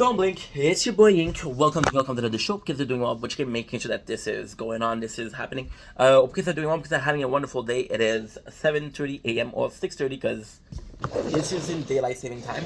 Don't blink. It's your boy Ink. Welcome to the show. Because they're doing well, but you can making sure that this is going on. This is happening. Because they're doing well, because they're having a wonderful day. It is 7:30 a.m. or 6:30 because this is in daylight saving time.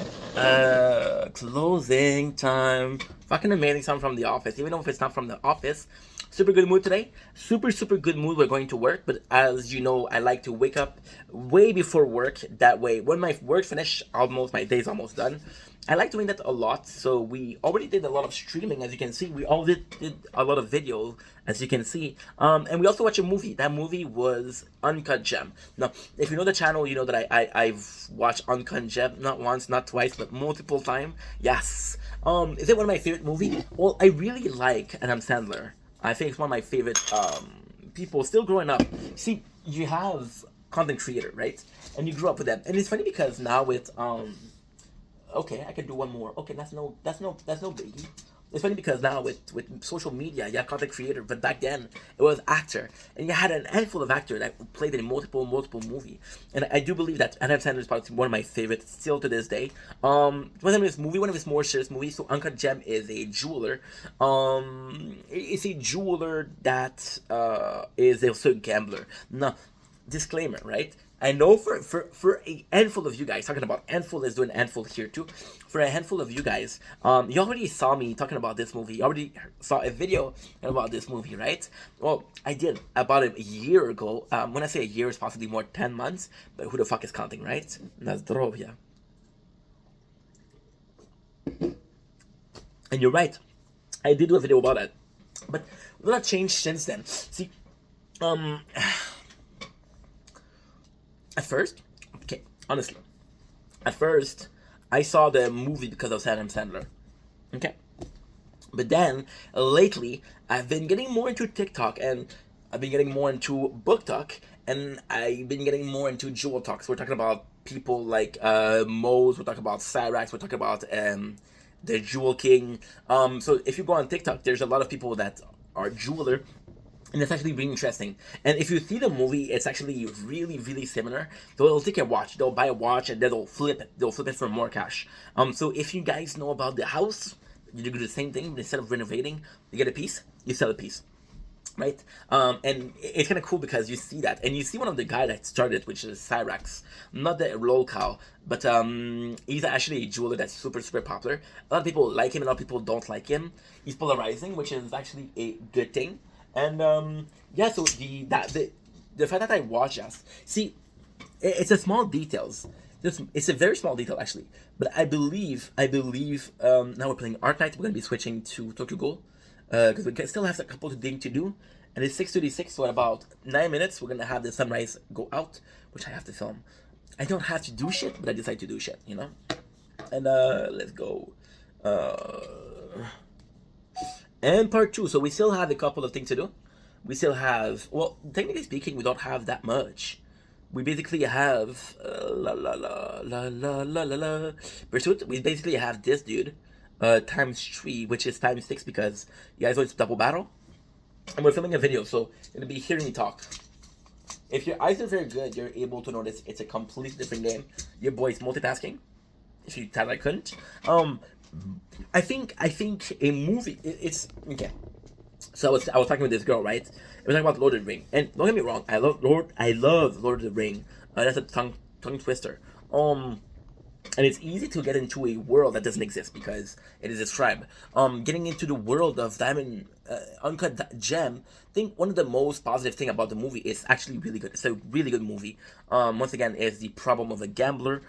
Closing time. Fucking amazing sound from the office. Even if it's not from the office. Super good mood today. Super good mood. We're going to work, but as you know, I like to wake up way before work. That way, when my work finish, my day's almost done. I like doing that a lot. So we already did a lot of streaming, as you can see. We already did a lot of video, as you can see. And we also watched a movie. That movie was Uncut Gem. Now, if you know the channel, you know that I've watched Uncut Gem not once, not twice, but multiple times. Yes. Is it one of my favorite movies? Well, I really like Adam Sandler. I think it's one of my favorite people still growing up. See, you have content creator, right? And you grew up with them. And it's funny because now with okay, I can do one more. Okay, that's no biggie. It's funny because now with social media, you have content creator, but back then it was actor, and you had an handful of actors that played in multiple movie. And I do believe that Adam Sandler is probably one of my favorites still to this day. One of his more serious movies. So Uncut Gem is a jeweler. It's a jeweler that is also a gambler. Now, disclaimer, right? I know for a handful of you guys, talking about handful is doing handful here too. For a handful of you guys, you already saw me talking about this movie. You already saw a video about this movie, right? Well, I did about a year ago. When I say a year, it's possibly more 10 months. But who the fuck is counting, right? Nazdrovya. And you're right. I did do a video about it, but a lot changed since then. See, at first, okay, honestly, at first, I saw the movie because of Adam Sandler, okay? But then, lately, I've been getting more into TikTok, and I've been getting more into book talk, and I've been getting more into jewel talk. So we're talking about people like Mose, we're talking about Cyrax, we're talking about the Jewel King. So if you go on TikTok, there's a lot of people that are jeweler, and it's actually really interesting. And if you see the movie, it's actually really similar. They'll take a watch, they'll buy a watch, and then they'll flip it for more cash. So if you guys know about the house, you do the same thing. Instead of renovating, you get a piece, you sell a piece, right? And it's kind of cool because you see that, and you see one of the guy that started, which is Cyrax, not the lolcow, but he's actually a jeweler that's super popular. A lot of people like him, a lot of people don't like him. He's polarizing, which is actually a good thing. And yeah, so the fact that I watch us, see, it's a small details. It's a very small detail actually, but I believe now we're playing Art Night. We're gonna be switching to Tokyo Ghoul because we still have a couple of things to do, and it's 6:36. So in about 9 minutes, we're gonna have the sunrise go out, which I have to film. I don't have to do shit, but I decide to do shit, you know. And let's go. And part two. So we still have a couple of things to do. We still have, well, technically speaking, we don't have that much. We basically have pursuit. We basically have this dude, times 3, which is times 6 because you guys know it's double battle, and we're filming a video, so you're gonna be hearing me talk. If your eyes are very good, you're able to notice it's a completely different game. Your boy's multitasking. If you thought I couldn't, I think a movie. It's okay. So I was talking with this girl, right? We were talking about Lord of the Ring, and don't get me wrong, I love Lord of the Ring. That's a tongue twister. And it's easy to get into a world that doesn't exist because it is described. Getting into the world of Diamond Uncut Gem. I think one of the most positive thing about the movie is actually really good. It's a really good movie. Once again, is the problem of a gambler.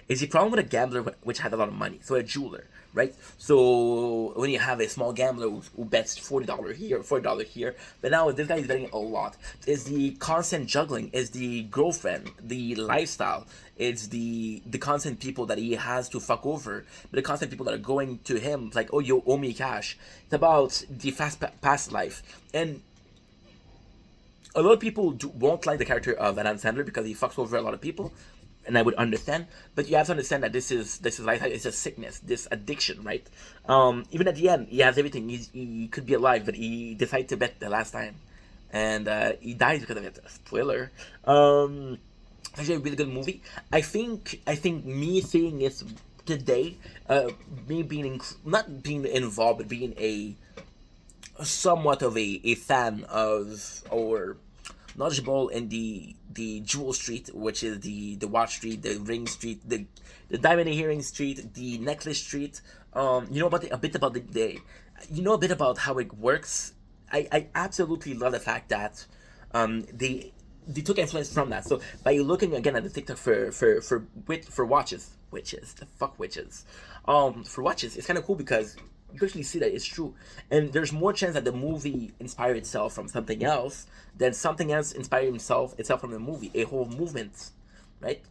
Is the problem with a gambler which has a lot of money, so a jeweler, right? So when you have a small gambler who bets $40 here, $40 here, but now this guy is betting a lot. Is the constant juggling, is the girlfriend, the lifestyle, it's the constant people that he has to fuck over, but the constant people that are going to him like, oh, you owe me cash. It's about the past life. And a lot of people won't like the character of Adam Sandler because he fucks over a lot of people, and I would understand, but you have to understand that this is life. It's a sickness, this addiction, right? Even at the end, he has everything. He could be alive, but he decided to bet the last time, and he dies because of it. Spoiler. Actually, a really good movie. I think me seeing it today, me being not being involved, but being a somewhat of a fan of, or knowledgeable in the Jewel Street, which is the watch street, the ring street, the diamond earring street, the necklace street. You know about a bit about you know a bit about how it works. I absolutely love the fact that they took influence from that. So by looking again at the TikTok for watches, witches, the fuck witches, for watches, it's kind of cool because you can actually see that it's true, and there's more chance that the movie inspired itself from something else than something else inspired itself from the movie, a whole movement, right?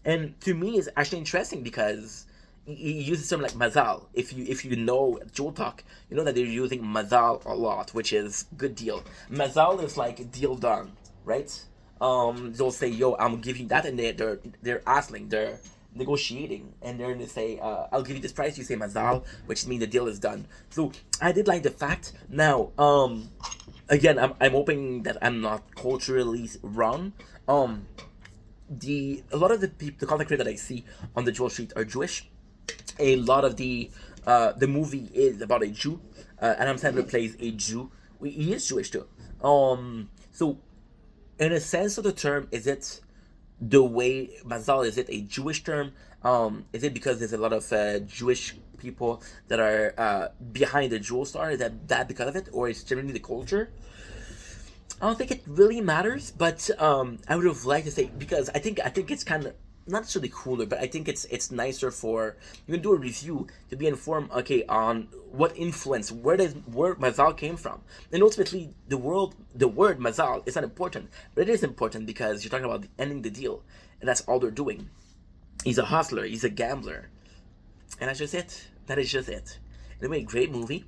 And to me, it's actually interesting because he uses something like mazal. If you know Jewel Talk, you know that they're using mazal a lot, which is good deal. Mazal is like deal done, right? They'll say, "Yo, I'm giving you that," and they're asking, they're negotiating, and they're gonna say, "I'll give you this price." You say mazal, which means the deal is done. So I did like the fact. Now, again, I'm hoping that I'm not culturally wrong. A lot of the people, the content creators that I see on the Jewel Street are Jewish. A lot of the movie is about a Jew. Adam Sandler plays a Jew. He is Jewish too. So in a sense of the term, is it the way Mazal? Is it a Jewish term? Is it because there's a lot of Jewish people that are behind the Jewel Star? Is that because of it, or is it generally the culture? I don't think it really matters, but I would have liked to say, because I think it's kind of not necessarily cooler, but I think it's nicer for you can do a review to be informed, okay, on what influence, where Mazal came from, and ultimately the word Mazal is not important, but it is important because you're talking about ending the deal, and that's all they're doing. He's a hustler, he's a gambler, and that's just it. That is just it. Anyway, great movie.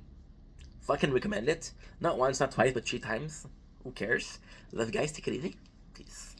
Fucking recommend it. Not once, not twice, but 3 times. Who cares? Love you guys. Take it easy. Peace.